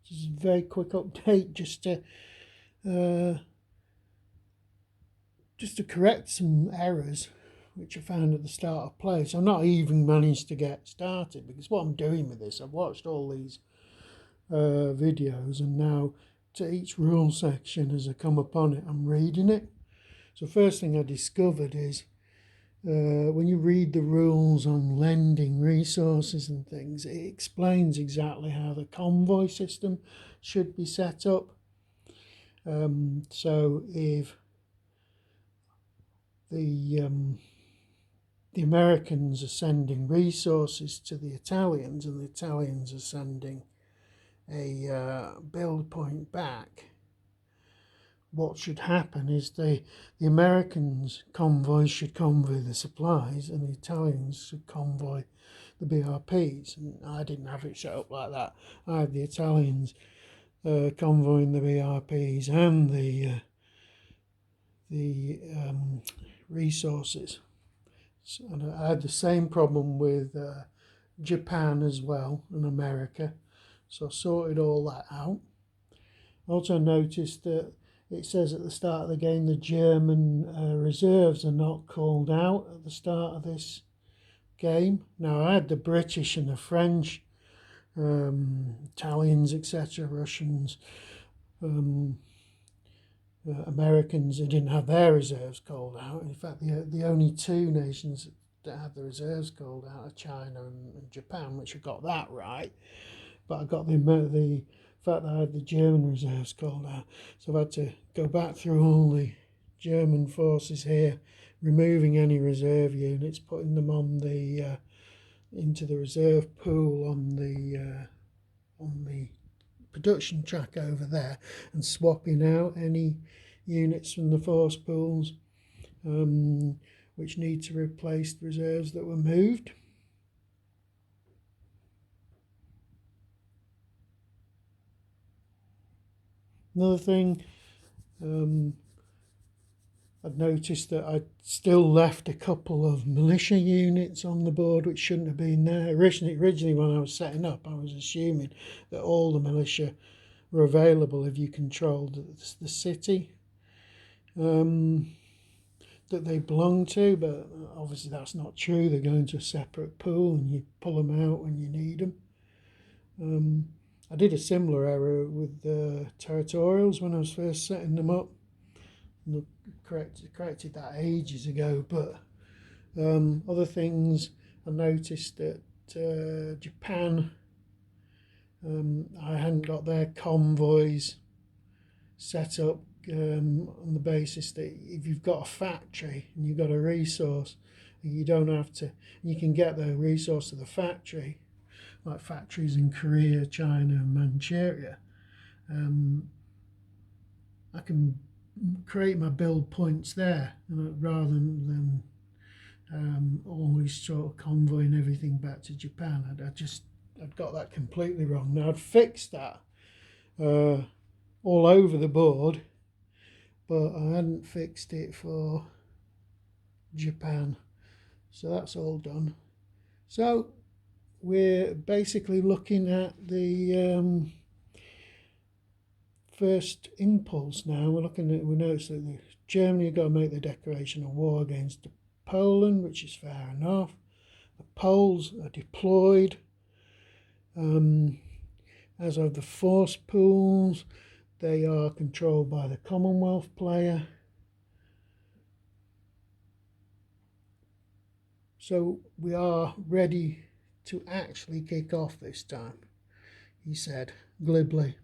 Just a very quick update just to correct some errors which I found at the start of play. So I'm not even managed to get started, because what I'm doing with this, I've watched all these videos, and now to each rule section as I come upon it, I'm reading it. So first thing I discovered is when you read the rules on lending resources and things, it explains exactly how the convoy system should be set up. So if the Americans are sending resources to the Italians, and the Italians are sending a build point back, what should happen is the Americans' convoys should convoy the supplies, and the Italians should convoy the BRPs. And I didn't have it set up like that. I had the Italians convoying the BRPs and the resources. So, and I had the same problem with Japan as well, and America. So I sorted all that out. Also noticed that it says at the start of the game the German reserves are not called out at the start of this game. Now I had the British and the French, Italians, etc., Russians, Americans who didn't have their reserves called out. In fact, the only two nations that had the reserves called out are China and Japan, which I got that right. But I got the fact that I had the German reserves called out. So I've had to go back through all the German forces here, removing any reserve units, putting them on the into the reserve pool on the production track over there, and swapping out any units from the force pools which need to replace the reserves that were moved. Another thing, I'd noticed that I'd still left a couple of militia units on the board which shouldn't have been there. Originally when I was setting up, I was assuming that all the militia were available if you controlled the city that they belong to, but obviously that's not true. They're going to a separate pool and you pull them out when you need them. I did a similar error with the territorials when I was first setting them up. I corrected that ages ago, but other things I noticed that Japan, I hadn't got their convoys set up on the basis that if you've got a factory and you've got a resource, you don't have to, you can get the resource to the factory, like factories in Korea, China and Manchuria. I can create my build points there, rather than always sort of convoying everything back to Japan. I'd got that completely wrong. Now I'd fixed that all over the board, but I hadn't fixed it for Japan. So that's all done. So we're basically looking at the first impulse now. We notice that Germany have got to make the declaration of war against Poland, which is fair enough. The Poles are deployed. As of the force pools, they are controlled by the Commonwealth player. So we are ready to actually kick off this time, he said glibly.